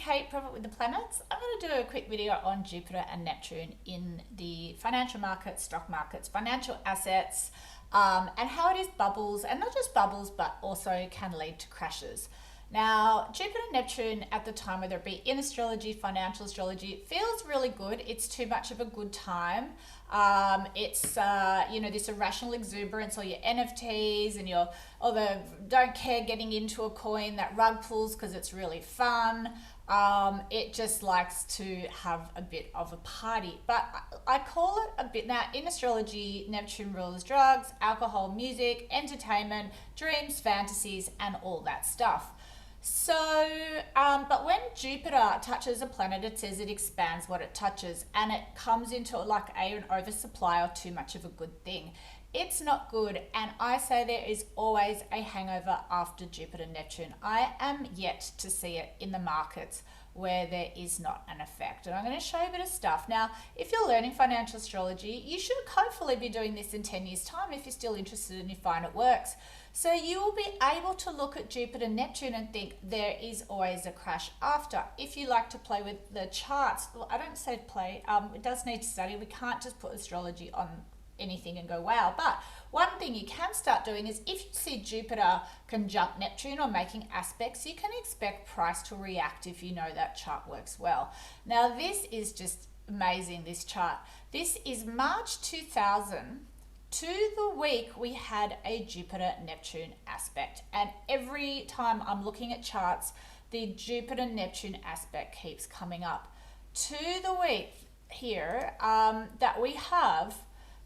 Kate, Prophet with the Planets. I'm going to do a quick video on Jupiter and Neptune in the financial markets, stock markets, financial assets, and how it is bubbles, and not just bubbles, but also can lead to crashes. Now, Jupiter and Neptune at the time, whether it be in astrology, financial astrology, feels really good. It's too much of a good time. It's this irrational exuberance, or your NFTs and your don't care getting into a coin that rug pulls because it's really fun. It just likes to have a bit of a party, but I call it a bit now. In astrology, Neptune rules drugs, alcohol, music, entertainment, dreams, fantasies, and all that stuff. So, but when Jupiter touches a planet, it says it expands what it touches, and it comes into like an oversupply or too much of a good thing. It's not good, and I say there is always a hangover after Jupiter Neptune. I am yet to see it in the markets where there is not an effect, and I'm going to show you a bit of stuff. Now, if you're learning financial astrology, you should hopefully be doing this in 10 years time if you're still interested and you find it works. So you will be able to look at Jupiter Neptune and think there is always a crash after. If you like to play with the charts, well, I don't say play, it does need study. We can't just put astrology on anything and go wow. But one thing you can start doing is, if you see Jupiter conjunct Neptune or making aspects, you can expect price to react if you know that chart works well. Now, this is just amazing, this chart. This is March 2000 to the week we had a Jupiter Neptune aspect, and every time I'm looking at charts, the Jupiter Neptune aspect keeps coming up to the week here that we have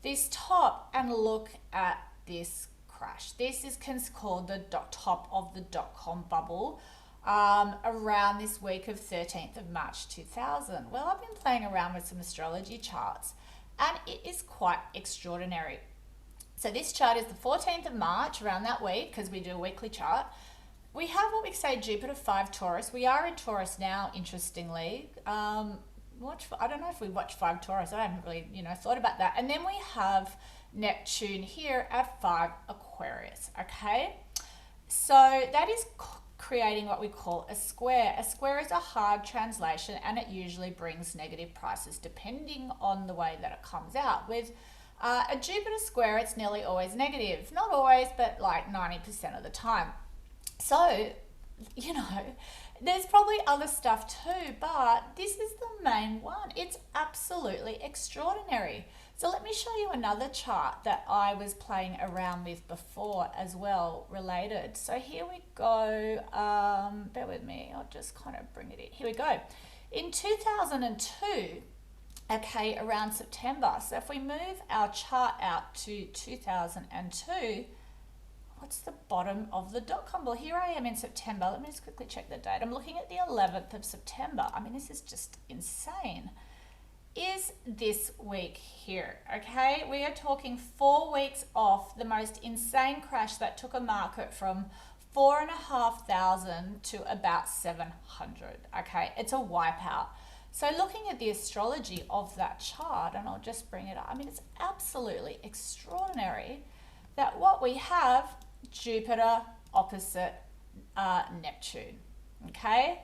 this top, and look at this crash. This is called the top of the dot-com bubble around this week of 13th of March 2000. Well, I've been playing around with some astrology charts, and it is quite extraordinary. So this chart is the 14th of March, around that week, because we do a weekly chart. We have what we say Jupiter 5 Taurus. We are in Taurus now, interestingly. I don't know if we watch 5 Taurus. I haven't really, thought about that. And then we have Neptune here at 5 Aquarius, okay? So that is creating what we call a square. A square is a hard translation, and it usually brings negative prices depending on the way that it comes out. With a Jupiter square, it's nearly always negative. Not always, but like 90% of the time. So, there's probably other stuff too, but this is the main one. It's absolutely extraordinary. So let me show you another chart that I was playing around with before as well, related. So here we go. Bear with me. I'll just kind of bring it in. Here we go. In 2002, okay, around September. So if we move our chart out to 2002, what's the bottom of the dot-com? Well, here I am in September. Let me just quickly check the date. I'm looking at the 11th of September. I mean, this is just insane. Is this week here, okay? We are talking 4 weeks off the most insane crash that took a market from 4,500 to about 700, okay? It's a wipeout. So looking at the astrology of that chart, and I'll just bring it up. I mean, it's absolutely extraordinary that what we have, Jupiter opposite Neptune, okay?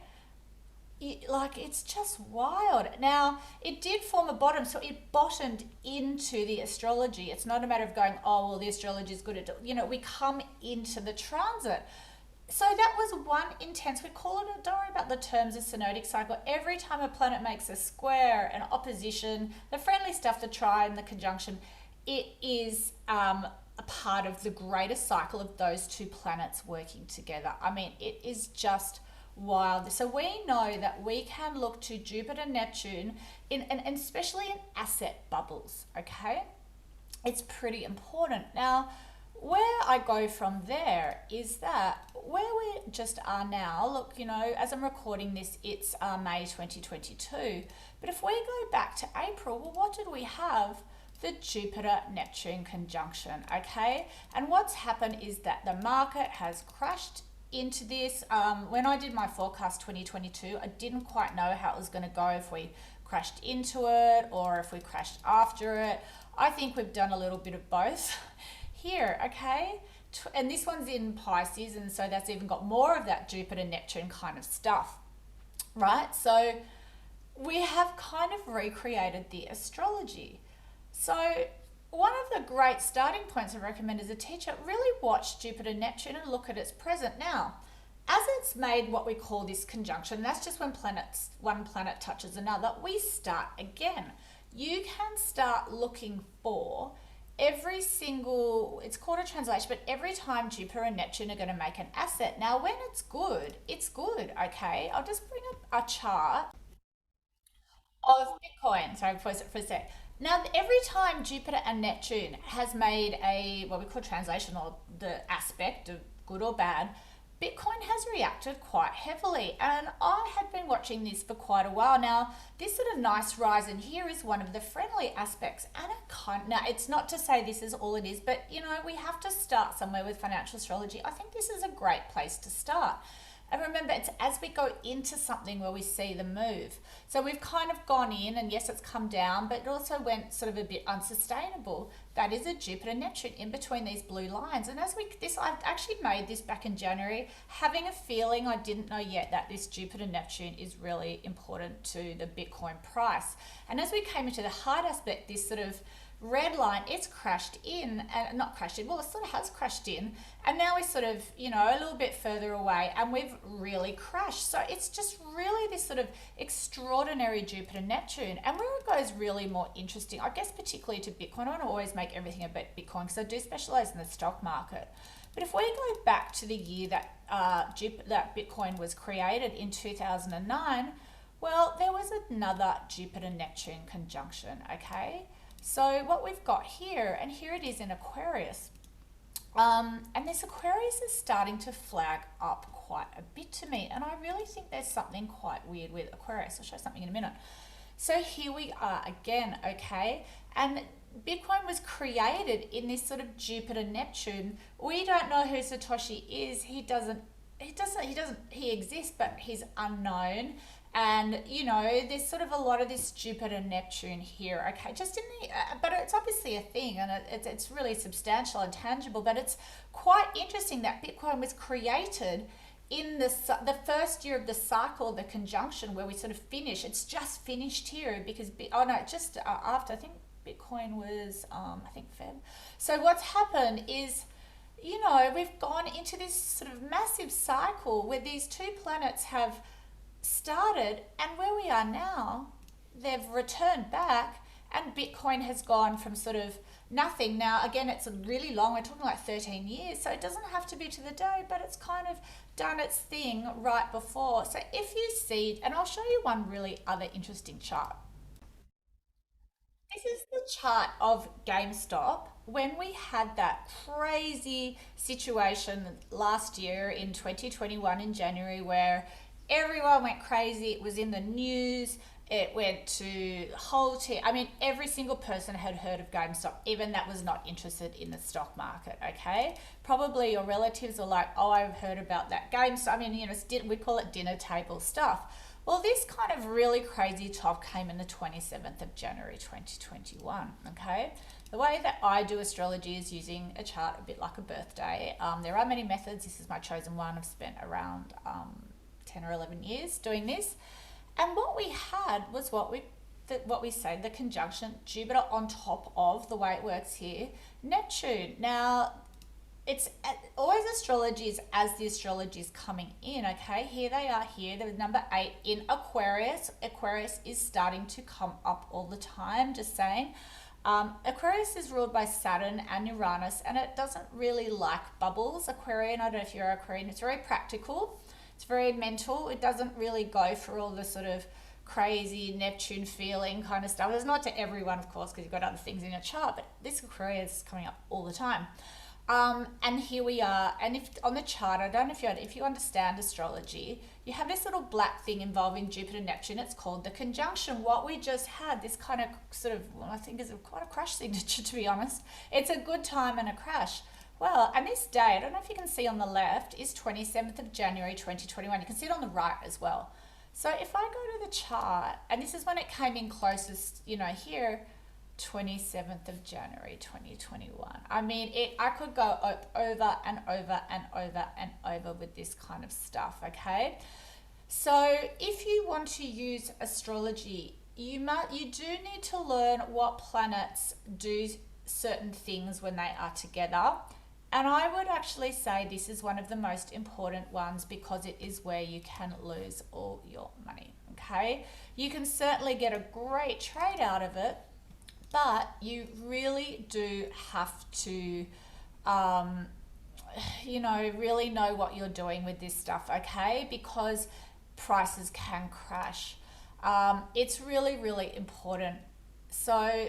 It's just wild. Now, it did form a bottom, so it bottomed into the astrology. It's not a matter of going, oh, well, the astrology is good at, we come into the transit. So that was one intense, we call it, don't worry about the terms of synodic cycle. Every time a planet makes a square, an opposition, the friendly stuff, the trine, the conjunction, it is a part of the greater cycle of those two planets working together. I mean, it is just wild. So we know that we can look to Jupiter, Neptune, and especially in asset bubbles, okay? It's pretty important. Now, where I go from there is that where we just are now, look, as I'm recording this, it's May 2022. But if we go back to April, well, what did we have? The Jupiter-Neptune conjunction, okay? And what's happened is that the market has crashed into this. When I did my forecast 2022, I didn't quite know how it was going to go, if we crashed into it or if we crashed after it. I think we've done a little bit of both here, okay? And this one's in Pisces, and so that's even got more of that Jupiter Neptune kind of stuff. right? So we have kind of recreated the astrology. So one of the great starting points I recommend as a teacher, really watch Jupiter Neptune and look at its present now. As it's made what we call this conjunction, that's just when one planet touches another, we start again. You can start looking for every single, it's called a translation, but every time Jupiter and Neptune are going to make an asset. Now, when it's good, okay? I'll just bring up a chart of Bitcoin. Sorry, for a sec. Now, every time Jupiter and Neptune has made a what we call translation or the aspect of good or bad, Bitcoin has reacted quite heavily. And I had been watching this for quite a while now. This sort of nice rise in here is one of the friendly aspects. And now, it's not to say this is all it is, but we have to start somewhere with financial astrology. I think this is a great place to start. And remember, it's as we go into something where we see the move. So we've kind of gone in, and yes, it's come down, but it also went sort of a bit unsustainable. That is a Jupiter Neptune in between these blue lines. And I actually made this back in January, having a feeling, I didn't know yet, that this Jupiter Neptune is really important to the Bitcoin price. And as we came into the hard aspect, this sort of red line, it's crashed in, and not crashed in, well, it sort of has crashed in, and now we're sort of a little bit further away, and we've really crashed. So it's just really this sort of extraordinary Jupiter Neptune. And where it goes really more interesting, I guess, particularly to Bitcoin, I want to always make everything about Bitcoin because I do specialize in the stock market. But if we go back to the year that that Bitcoin was created in 2009, well, there was another Jupiter Neptune conjunction, okay? So what we've got here, and here it is in Aquarius, and this Aquarius is starting to flag up quite a bit to me, and I really think there's something quite weird with Aquarius. I'll show something in a minute. So here we are again, okay? And Bitcoin was created in this sort of Jupiter Neptune. We don't know who Satoshi is. He exists, but he's unknown. And there's sort of a lot of this Jupiter Neptune here, okay? Just in the, but it's obviously a thing, and it's really substantial and tangible. But it's quite interesting that Bitcoin was created in the first year of the cycle, the conjunction where we sort of finish. It's just finished here because just after, I think Bitcoin was I think Feb. So what's happened is, we've gone into this sort of massive cycle where these two planets have started, and where we are now, they've returned back, and Bitcoin has gone from sort of nothing. Now, again, it's really long. We're talking like 13 years, so it doesn't have to be to the day, but it's kind of done its thing right before. So if you see, and I'll show you one really other interesting chart. This is the chart of GameStop when we had that crazy situation last year in 2021 in January where everyone went crazy. It was in the news. It went to whole team. I mean, every single person had heard of GameStop, even that was not interested in the stock market, okay? Probably your relatives are like, oh, I've heard about that GameStop. I mean, we call it dinner table stuff. Well, this kind of really crazy top came in the 27th of January 2021, okay? The way that I do astrology is using a chart a bit like a birthday. There are many methods. This is my chosen one. I've spent around 10 or 11 years doing this. And what we had was what we say, the conjunction Jupiter on top of, the way it works here, Neptune. Now, it's always astrology is as the astrology is coming in, okay? Here they are here. There's number 8 in Aquarius. Aquarius is starting to come up all the time, just saying. Aquarius is ruled by Saturn and Uranus, and it doesn't really like bubbles. Aquarian, I don't know if you're Aquarian, it's very practical. It's very mental. It doesn't really go for all the sort of crazy Neptune feeling kind of stuff. It's not to everyone, of course, because you've got other things in your chart, but this Aquarius is coming up all the time. And here we are, and if on the chart, I don't know if you understand astrology, you have this little black thing involving Jupiter and Neptune. It's called the conjunction. What we just had, this kind of sort of, well, I think is quite a crash signature, to be honest. It's a good time and a crash. Well, and this day, I don't know if you can see on the left, is 27th of January 2021. You can see it on the right as well. So if I go to the chart, and this is when it came in closest, here, 27th of January 2021. I mean, I could go over and over and over and over with this kind of stuff, okay? So if you want to use astrology, you do need to learn what planets do certain things when they are together. And I would actually say this is one of the most important ones because it is where you can lose all your money. Okay, you can certainly get a great trade out of it, but you really do have to really know what you're doing with this stuff, okay? Because prices can crash. It's really, really important. So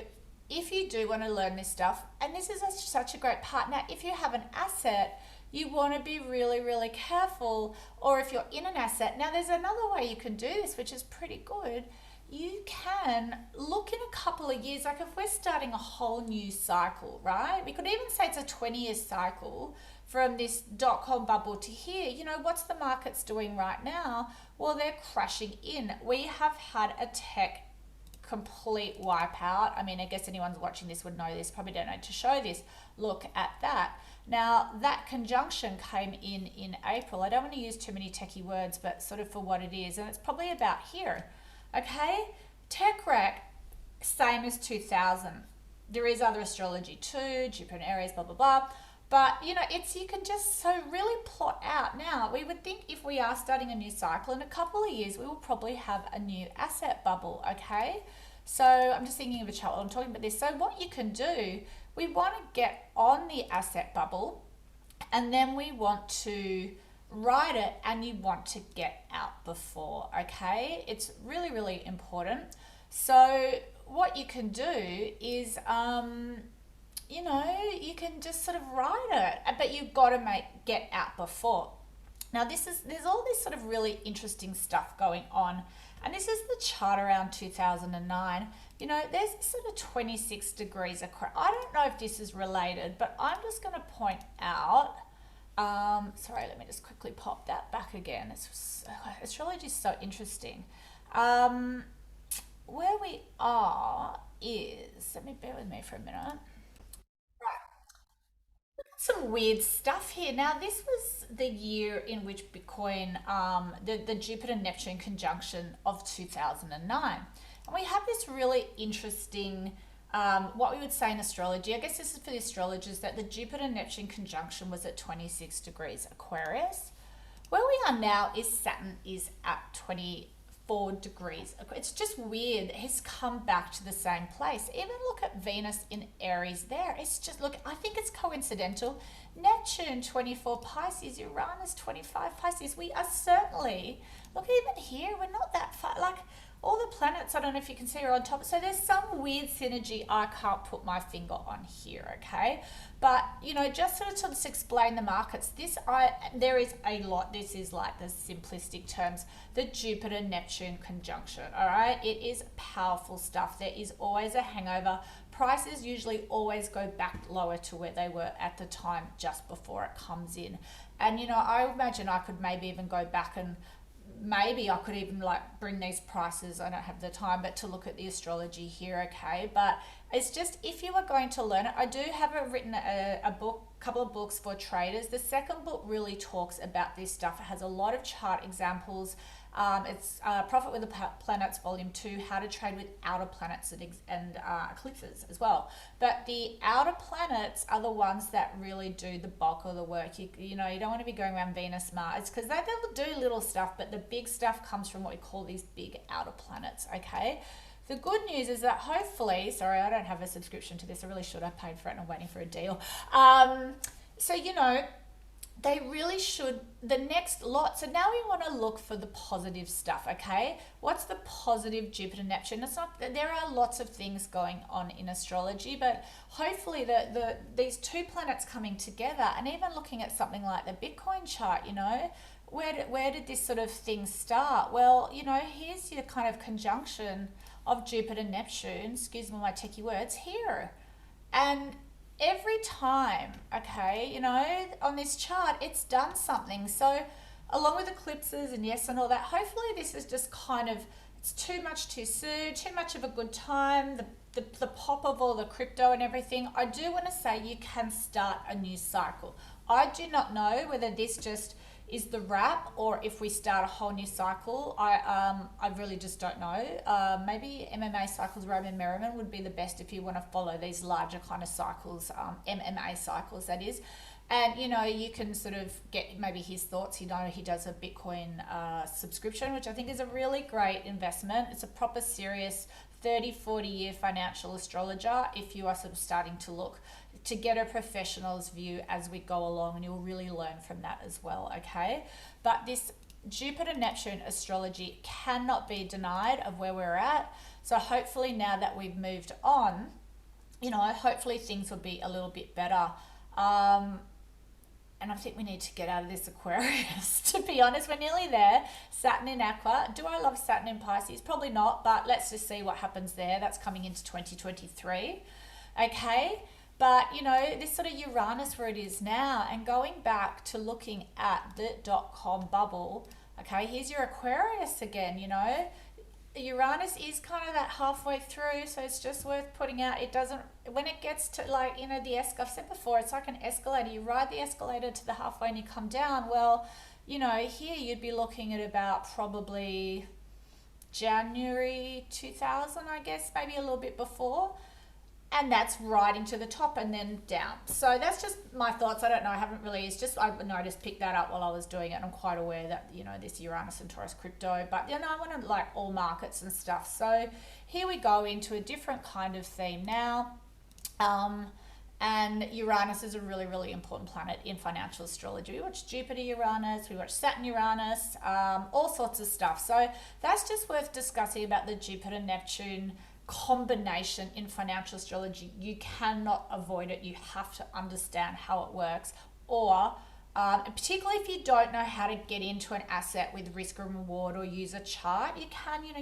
if you do want to learn this stuff, and this is such a great part. Now, if you have an asset, you want to be really, really careful. Or if you're in an asset, now there's another way you can do this, which is pretty good. You can look in a couple of years, like if we're starting a whole new cycle, right? We could even say it's a 20-year cycle from this dot-com bubble to here. What's the markets doing right now? Well, they're crashing in. We have had a tech complete wipeout. I mean, I guess anyone watching this would know this, probably don't need to show this. Look at that. Now, that conjunction came in April. I don't want to use too many techie words, but sort of for what it is, and it's probably about here. Okay, tech wreck, same as 2000. There is other astrology too, Jupiter and Aries, blah, blah, blah. But, you can just so really plot out. Now, we would think if we are starting a new cycle in a couple of years, we will probably have a new asset bubble, okay? So I'm just thinking of a chart while I'm talking about this. So what you can do, we want to get on the asset bubble and then we want to ride it and you want to get out before, okay? It's really, really important. So what you can do is, you can just sort of ride it, but you've got to get out before. Now there's all this sort of really interesting stuff going on. And this is the chart around 2009. There's sort of 26 degrees across. I don't know if this is related, but I'm just going to point out, sorry, let me just quickly pop that back again. Astrology is so interesting. Where we are is, let me bear with me for a minute. Some weird stuff here. Now, this was the year in which Bitcoin, the Jupiter Neptune conjunction of 2009. And we have this really interesting, what we would say in astrology, I guess this is for the astrologers, that the Jupiter Neptune conjunction was at 26 degrees Aquarius. Where we are now is Saturn is at 24 degrees. It's just weird. It's come back to the same place. Even look at Venus in Aries there. It's just, look, I think it's coincidental. Neptune 24 Pisces, Uranus 25 Pisces. We are certainly, look, even here, we're not that far. Like all the planets, I don't know if you can see, are on top. So there's some weird synergy I can't put my finger on here, okay? But, just sort of to explain the markets, there is a lot. This is like the simplistic terms, the Jupiter-Neptune conjunction, all right? It is powerful stuff. There is always a hangover. Prices usually always go back lower to where they were at the time just before it comes in. And, I imagine I could maybe even go back and maybe I could even like bring these prices, I don't have the time, but to look at the astrology here, okay? But it's just, if you are going to learn it, I do have written a couple of books for traders. The second book really talks about this stuff. It has a lot of chart examples. It's Profit with the Planets, Volume 2, How to Trade with Outer Planets and Eclipses as well. But the outer planets are the ones that really do the bulk of the work. You don't want to be going around Venus, Mars, because they'll do little stuff, but the big stuff comes from what we call these big outer planets, okay? The good news is that hopefully, sorry, I don't have a subscription to this. I really should. I paid for it and I'm waiting for a deal. So, they really should, the next lot. So now we want to look for the positive stuff, okay? What's the positive Jupiter Neptune? It's not, there are lots of things going on in astrology, but hopefully these two planets coming together, and even looking at something like the Bitcoin chart, where did this sort of thing start? Well, here's your kind of conjunction of Jupiter Neptune, excuse me my techie words, here. And every time, okay, on this chart, it's done something. So along with eclipses and yes and all that, hopefully this is just kind of, it's too much too soon, too much of a good time, the pop of all the crypto and everything. I do want to say you can start a new cycle. I do not know whether this just, is the wrap, or if we start a whole new cycle. I really just don't know. Maybe MMA cycles, Roman Merriman would be the best if you want to follow these larger kind of cycles, MMA cycles, that is. And, you know, you can sort of get maybe his thoughts. You know, he does a Bitcoin subscription, which I think is a really great investment. It's a proper serious 30-40 year financial astrologer if you are sort of starting to look to get a professional's view as we go along, and you'll really learn from that as well, okay? But this Jupiter Neptune astrology cannot be denied of where we're at. So hopefully now that we've moved on, you know, hopefully things will be a little bit better. And I think we need to get out of this Aquarius, to be honest. We're nearly there. Saturn in Aqua. Do I love Saturn in Pisces? Probably not, but let's just see what happens there. That's coming into 2023. Okay? But, you know, this sort of Uranus where it is now, and going back to looking at the .com bubble, okay, here's your Aquarius again, you know. Uranus is kind of that halfway through, so it's just worth putting out. It doesn't, when it gets to, like, you know, I've said before, it's like an escalator. You ride the escalator to the halfway and you come down. Well, you know, here you'd be looking at about probably January 2000, I guess, maybe a little bit before. And that's riding to the top and then down. So that's just my thoughts. I don't know. I haven't really, it's just, I noticed, picked that up while I was doing it. And I'm quite aware that, you know, this Uranus and Taurus crypto, but, you know, I want to like all markets and stuff. So here we go into a different kind of theme now. And Uranus is a really, really important planet in financial astrology. We watch Jupiter Uranus, we watch Saturn Uranus, all sorts of stuff. So that's just worth discussing about the Jupiter Neptune combination in financial astrology. You cannot avoid it. You have to understand how it works, or particularly if you don't know how to get into an asset with risk and reward or use a chart, you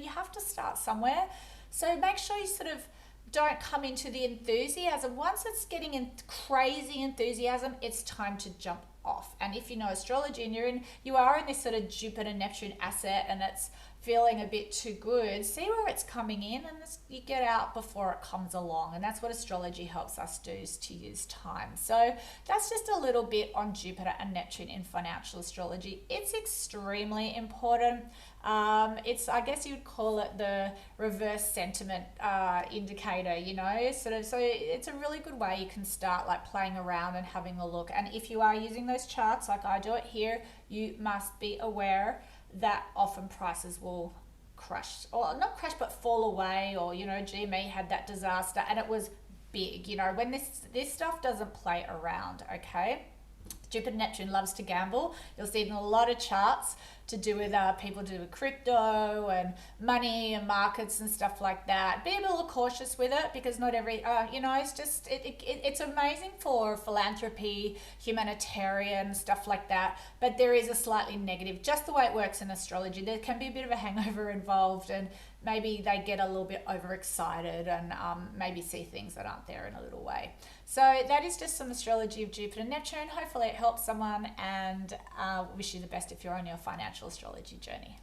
have to start somewhere. So make sure you sort of don't come into the enthusiasm. Once it's getting in crazy enthusiasm, it's time to jump off. And if you know astrology and you are in this sort of Jupiter Neptune asset and it's feeling a bit too good, see where it's coming in, and you get out before it comes along. And that's what astrology helps us do, is to use time. So that's just a little bit on Jupiter and Neptune in financial astrology. It's extremely important. It's, I guess you'd call it the reverse sentiment indicator, you know, sort of. So it's a really good way you can start like playing around and having a look. And if you are using those charts like I do it here, you must be aware that often prices will crash, or not crash, but fall away. Or, you know, GME had that disaster and it was big, you know, when this stuff doesn't play around, okay? Jupiter Neptune loves to gamble. You'll see it in a lot of charts to do with people do with crypto and money and markets and stuff like that. Be a little cautious with it, because not every, you know, it's just, it's amazing for philanthropy, humanitarian, stuff like that. But there is a slightly negative, just the way it works in astrology. There can be a bit of a hangover involved, and maybe they get a little bit overexcited and maybe see things that aren't there in a little way. So that is just some astrology of Jupiter and Neptune. Hopefully it helps someone, and wish you the best if you're on your financial astrology journey.